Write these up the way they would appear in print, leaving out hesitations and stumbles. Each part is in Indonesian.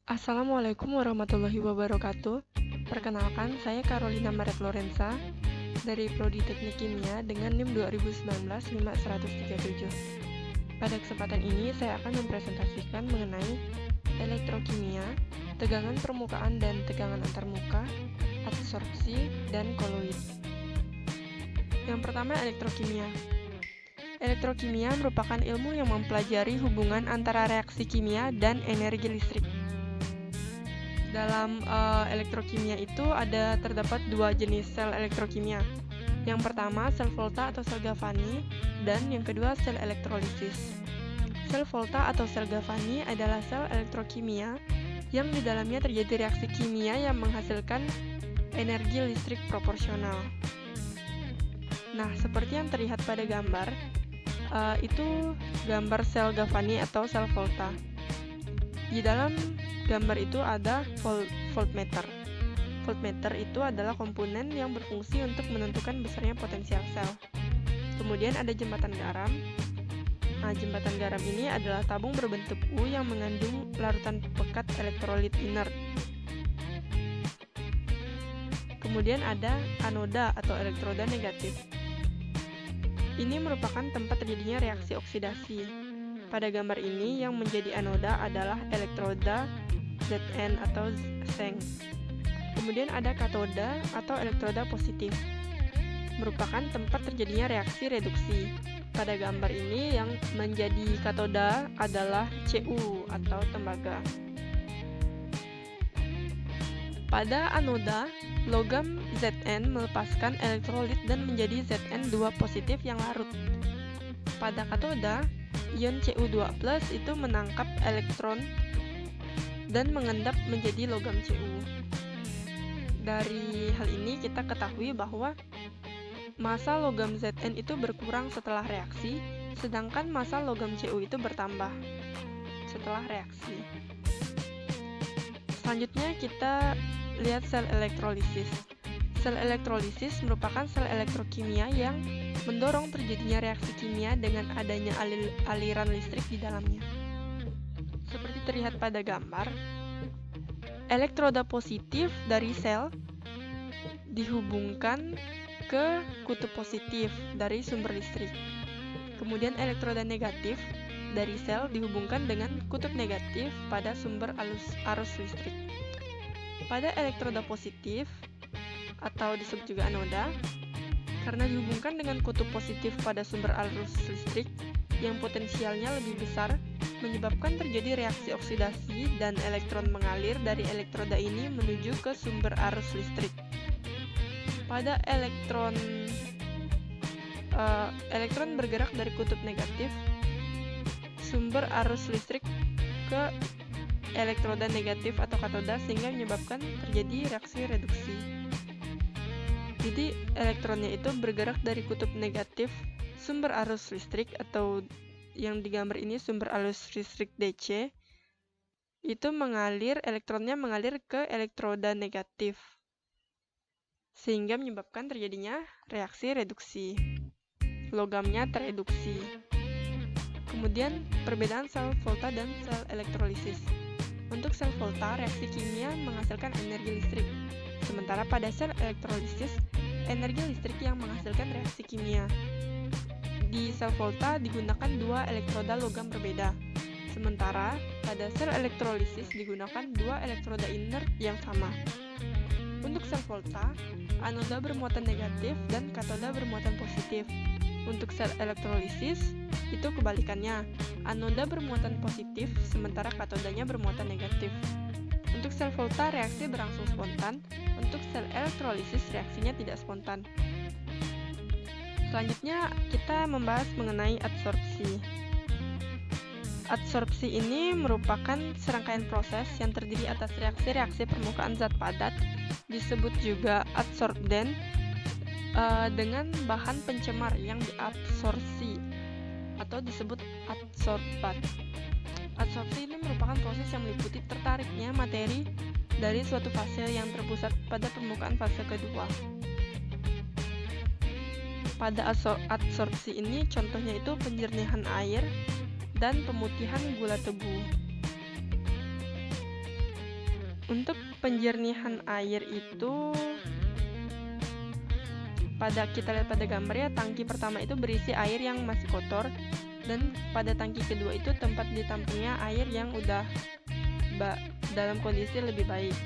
Assalamualaikum warahmatullahi wabarakatuh. Perkenalkan, saya Carolina Maret Lorenza dari Prodi Teknik Kimia dengan NIM 2019-5137. Pada kesempatan ini, saya akan mempresentasikan mengenai elektrokimia, tegangan permukaan dan tegangan antarmuka, adsorpsi, dan koloid. Yang pertama, elektrokimia. Elektrokimia merupakan ilmu yang mempelajari hubungan antara reaksi kimia dan energi listrik. Dalam elektrokimia itu terdapat dua jenis sel elektrokimia. Yang pertama, sel Volta atau sel Galvani, dan yang kedua, sel elektrolisis. Sel Volta atau sel Galvani adalah sel elektrokimia yang di dalamnya terjadi reaksi kimia yang menghasilkan energi listrik proporsional. Nah, seperti yang terlihat pada gambar, itu gambar sel Galvani atau sel Volta. Di dalam gambar itu ada voltmeter. Voltmeter itu adalah komponen yang berfungsi untuk menentukan besarnya potensial sel. Kemudian ada jembatan garam. Nah, jembatan garam ini adalah tabung berbentuk U yang mengandung larutan pekat elektrolit inert. Kemudian ada anoda atau elektroda negatif. Ini merupakan tempat terjadinya reaksi oksidasi. Pada gambar ini, yang menjadi anoda adalah elektroda Zn atau Zeng. Kemudian ada katoda atau elektroda positif, merupakan tempat terjadinya reaksi reduksi. Pada gambar ini, yang menjadi katoda adalah Cu atau tembaga. Pada anoda, logam Zn melepaskan elektrolit dan menjadi Zn2 positif yang larut. Pada katoda, ion Cu2+ itu menangkap elektron dan mengendap menjadi logam Cu. Dari hal ini kita ketahui bahwa massa logam Zn itu berkurang setelah reaksi, sedangkan massa logam Cu itu bertambah setelah reaksi. Selanjutnya kita lihat sel elektrolisis. Sel elektrolisis merupakan sel elektrokimia yang mendorong terjadinya reaksi kimia dengan adanya aliran listrik di dalamnya. Seperti terlihat pada gambar, elektroda positif dari sel dihubungkan ke kutub positif dari sumber listrik. Kemudian elektroda negatif dari sel dihubungkan dengan kutub negatif pada sumber arus listrik. Pada elektroda positif atau disebut juga anoda, karena dihubungkan dengan kutub positif pada sumber arus listrik yang potensialnya lebih besar, menyebabkan terjadi reaksi oksidasi dan elektron mengalir dari elektroda ini menuju ke sumber arus listrik. Pada elektron bergerak dari kutub negatif sumber arus listrik ke elektroda negatif atau katoda sehingga menyebabkan terjadi reaksi reduksi. Jadi elektronnya itu bergerak dari kutub negatif sumber arus listrik atau yang digambar ini sumber arus listrik DC, itu elektronnya mengalir ke elektroda negatif sehingga menyebabkan terjadinya reaksi reduksi. Logamnya tereduksi. Kemudian perbedaan sel Volta dan sel elektrolisis. Untuk sel Volta, reaksi kimia menghasilkan energi listrik, sementara pada sel elektrolisis, energi listrik yang menghasilkan reaksi kimia. Di sel Volta digunakan dua elektroda logam berbeda, sementara pada sel elektrolisis digunakan dua elektroda inert yang sama. Untuk sel Volta, anoda bermuatan negatif dan katoda bermuatan positif. Untuk sel elektrolisis, itu kebalikannya, anoda bermuatan positif, sementara katodanya bermuatan negatif. Untuk sel Volta, reaksi berlangsung spontan. Untuk sel elektrolisis, reaksinya tidak spontan. Selanjutnya, kita membahas mengenai adsorpsi. Adsorpsi ini merupakan serangkaian proses yang terdiri atas reaksi-reaksi permukaan zat padat, disebut juga adsorbden, dengan bahan pencemar yang diabsorpsi atau disebut adsorbat. Adsorpsi ini merupakan proses yang meliputi tertariknya materi dari suatu fase yang terpusat pada permukaan fase kedua. Pada adsorpsi ini contohnya itu penjernihan air dan pemutihan gula tebu. Untuk penjernihan air itu kita lihat pada gambar ya, tangki pertama itu berisi air yang masih kotor, dan pada tangki kedua itu tempat ditampungnya air yang udah dalam kondisi lebih baik.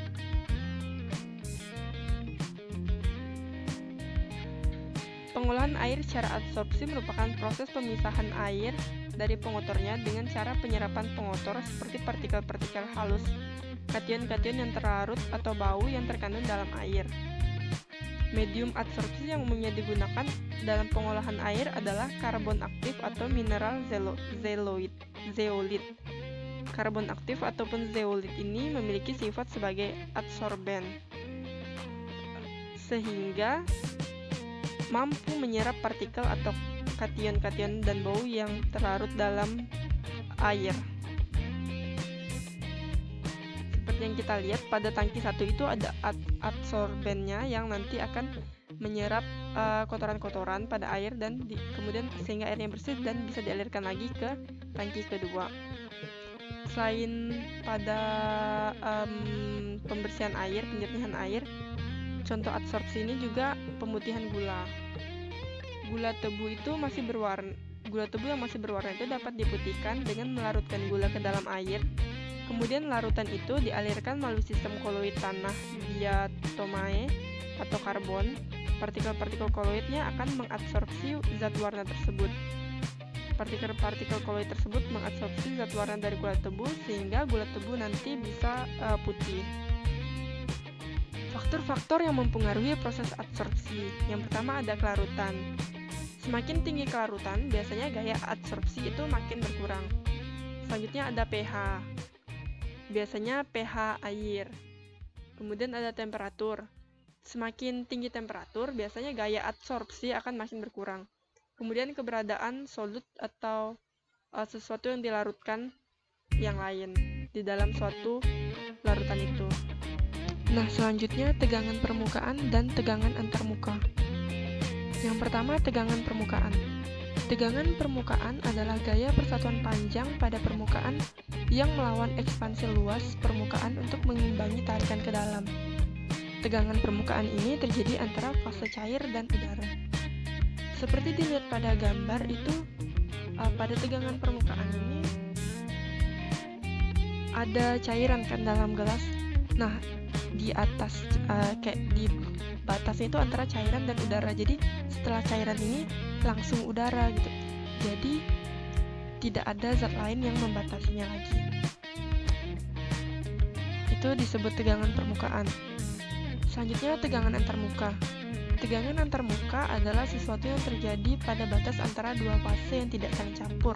Pengolahan air secara adsorpsi merupakan proses pemisahan air dari pengotornya dengan cara penyerapan pengotor seperti partikel-partikel halus, kation-kation yang terlarut atau bau yang terkandung dalam air. Medium adsorpsi yang umumnya digunakan dalam pengolahan air adalah karbon aktif atau mineral zeolit. Karbon aktif ataupun zeolit ini memiliki sifat sebagai adsorben, sehingga mampu menyerap partikel atau kation-kation dan bau yang terlarut dalam air. Seperti yang kita lihat pada tangki satu itu ada adsorbennya yang nanti akan menyerap kotoran-kotoran pada air dan kemudian sehingga airnya bersih dan bisa dialirkan lagi ke tangki kedua. Selain pada pembersihan air, penjernihan air, contoh adsorpsi ini juga pemutihan gula. Gula tebu yang masih berwarna itu dapat diputihkan dengan melarutkan gula ke dalam air. Kemudian larutan itu dialirkan melalui sistem koloid tanah diatomae atau karbon. Partikel-partikel koloidnya akan mengabsorpsi zat warna tersebut. Partikel-partikel koloid tersebut mengabsorpsi zat warna dari gula tebu sehingga gula tebu nanti bisa putih. Faktor-faktor yang mempengaruhi proses adsorpsi. Yang pertama ada kelarutan. Semakin tinggi kelarutan, biasanya gaya adsorpsi itu makin berkurang. Selanjutnya ada pH. Biasanya pH air. Kemudian ada temperatur. Semakin tinggi temperatur, biasanya gaya adsorpsi akan makin berkurang. Kemudian keberadaan solut atau sesuatu yang dilarutkan yang lain di dalam suatu larutan itu. Nah, selanjutnya tegangan permukaan dan tegangan antarmuka. Yang pertama, tegangan permukaan. Tegangan permukaan adalah gaya persatuan panjang pada permukaan yang melawan ekspansi luas permukaan untuk mengimbangi tarikan ke dalam. Tegangan permukaan ini terjadi antara fase cair dan udara. Seperti dilihat pada gambar itu, pada tegangan permukaan ini ada cairan kan dalam gelas. Nah, di atas kayak di batasnya itu antara cairan dan udara. Jadi setelah cairan ini langsung udara gitu. Jadi tidak ada zat lain yang membatasinya lagi. Itu disebut tegangan permukaan. Selanjutnya tegangan antarmuka. Tegangan antarmuka adalah sesuatu yang terjadi pada batas antara dua fase yang tidak saling campur.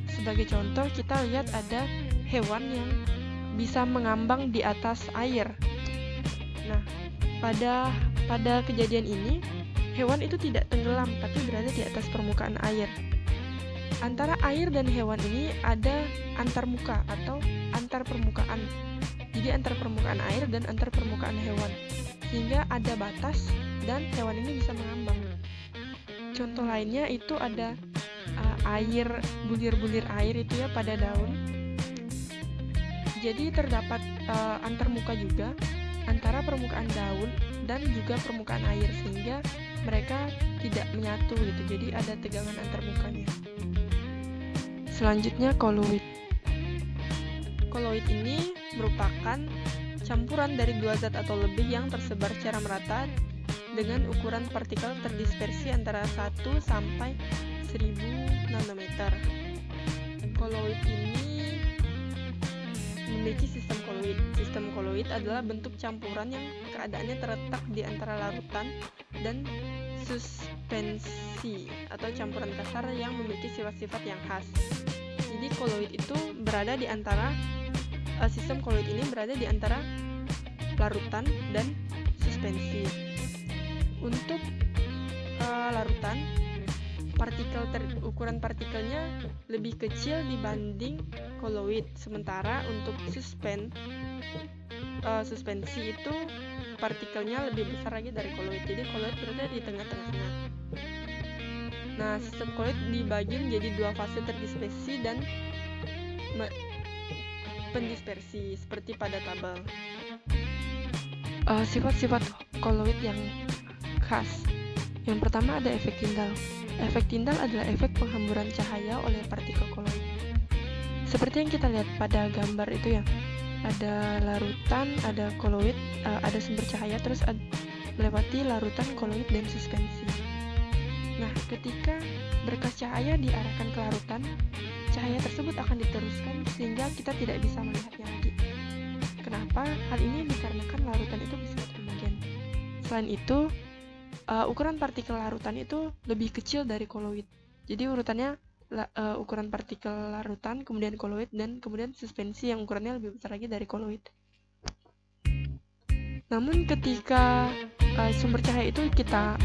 Sebagai contoh, kita lihat ada hewan yang bisa mengambang di atas air. Nah, pada kejadian ini, hewan itu tidak tenggelam, tapi berada di atas permukaan air. Antara air dan hewan ini ada antarmuka atau antar permukaan. Jadi antar permukaan air dan antar permukaan hewan. Sehingga ada batas dan hewan ini bisa mengambang. Contoh lainnya itu ada air, bulir-bulir air itu ya pada daun. Jadi terdapat antarmuka juga antara permukaan daun dan juga permukaan air sehingga mereka tidak menyatu gitu. Jadi ada tegangan antarmukanya. Selanjutnya koloid. Koloid ini merupakan campuran dari dua zat atau lebih yang tersebar secara merata dengan ukuran partikel terdispersi antara 1 sampai 1000 nanometer. Koloid ini memiliki sistem koloid. Sistem koloid adalah bentuk campuran yang keadaannya terletak di antara larutan dan suspensi atau campuran kasar yang memiliki sifat-sifat yang khas. Jadi koloid itu berada di antara sistem koloid ini berada di antara larutan dan suspensi. Untuk larutan, ukuran partikelnya lebih kecil dibanding koloid. Sementara untuk suspensi itu partikelnya lebih besar lagi dari koloid. Jadi koloid berada di tengah-tengahnya. Nah, sistem koloid dibagi menjadi dua fase terdispersi dan pendispersi seperti pada tabel. Sifat-sifat koloid yang khas. Yang pertama ada efek Tyndall. Efek Tyndall adalah efek penghamburan cahaya oleh partikel koloid. Seperti yang kita lihat pada gambar itu ya, ada larutan, ada koloid, ada sumber cahaya, terus melewati larutan, koloid, dan suspensi. Nah, ketika berkas cahaya diarahkan ke larutan, cahaya tersebut akan diteruskan sehingga kita tidak bisa melihatnya lagi. Kenapa? Hal ini dikarenakan larutan itu bersifat homogen. Selain itu, ukuran partikel larutan itu lebih kecil dari koloid. Jadi urutannya ukuran partikel larutan, kemudian koloid, dan kemudian suspensi yang ukurannya lebih besar lagi dari koloid. Namun ketika sumber cahaya itu kita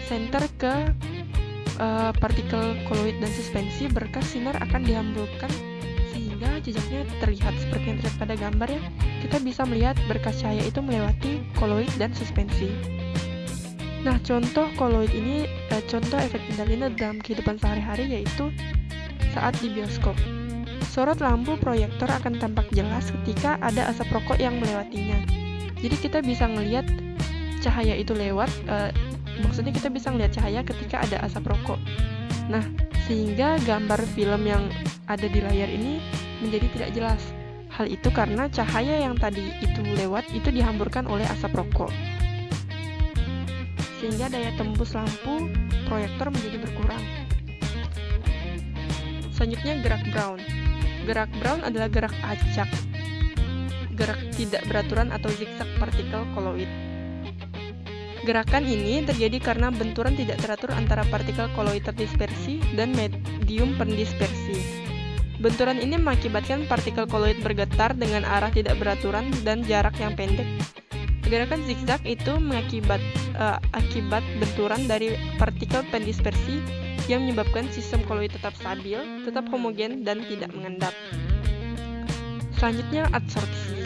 center ke partikel koloid dan suspensi, berkas sinar akan dihembuskan sehingga jejaknya terlihat seperti yang terlihat pada gambar ya. Kita bisa melihat berkas cahaya itu melewati koloid dan suspensi. Nah, contoh koloid ini, contoh efek Tyndall ini dalam kehidupan sehari-hari yaitu saat di bioskop. Sorot lampu proyektor akan tampak jelas ketika ada asap rokok yang melewatinya. Jadi kita bisa melihat cahaya itu lewat, maksudnya kita bisa melihat cahaya ketika ada asap rokok. Nah, sehingga gambar film yang ada di layar ini menjadi tidak jelas. Hal itu karena cahaya yang tadi itu lewat itu dihamburkan oleh asap rokok. Sehingga daya tembus lampu proyektor menjadi berkurang. Selanjutnya gerak Brown. Gerak Brown adalah gerak acak, gerak tidak beraturan atau zigzag partikel koloid. Gerakan ini terjadi karena benturan tidak teratur antara partikel koloid terdispersi dan medium pendispersi. Benturan ini mengakibatkan partikel koloid bergetar dengan arah tidak beraturan dan jarak yang pendek. Gerakan zigzag itu akibat benturan dari partikel pendispersi yang menyebabkan sistem koloid tetap stabil, tetap homogen, dan tidak mengendap. Selanjutnya adsorpsi.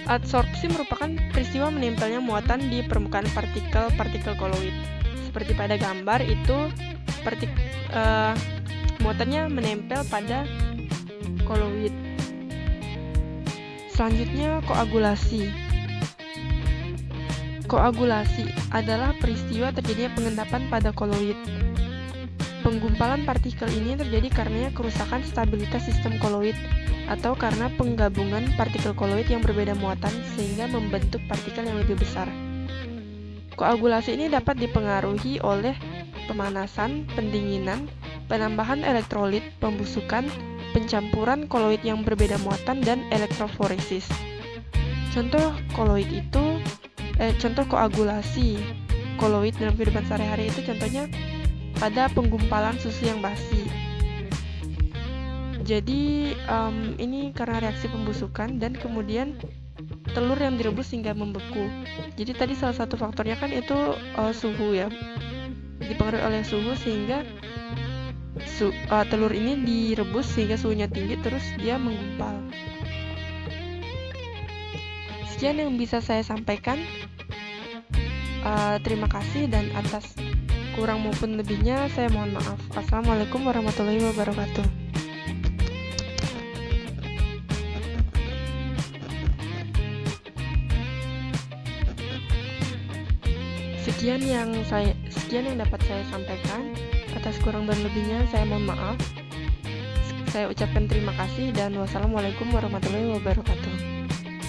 Adsorpsi merupakan peristiwa menempelnya muatan di permukaan partikel-partikel koloid. Seperti pada gambar itu, muatannya menempel pada koloid. Selanjutnya koagulasi. Koagulasi adalah peristiwa terjadinya pengendapan pada koloid. Penggumpalan partikel ini terjadi karena kerusakan stabilitas sistem koloid atau karena penggabungan partikel koloid yang berbeda muatan sehingga membentuk partikel yang lebih besar. Koagulasi ini dapat dipengaruhi oleh pemanasan, pendinginan, penambahan elektrolit, pembusukan, pencampuran koloid yang berbeda muatan, dan elektroforesis. Contoh koagulasi koloid dalam kehidupan sehari-hari itu contohnya pada penggumpalan susu yang basi. Jadi ini karena reaksi pembusukan dan kemudian telur yang direbus hingga membeku. Jadi tadi salah satu faktornya kan itu suhu ya, dipengaruhi oleh suhu sehingga telur ini direbus sehingga suhunya tinggi terus dia menggumpal. Sekian yang bisa saya sampaikan. Terima kasih dan atas kurang maupun lebihnya saya mohon maaf. Assalamualaikum warahmatullahi wabarakatuh. Sekian yang dapat saya sampaikan. Atas kurang dan lebihnya saya mohon maaf. Saya ucapkan terima kasih dan wassalamualaikum warahmatullahi wabarakatuh.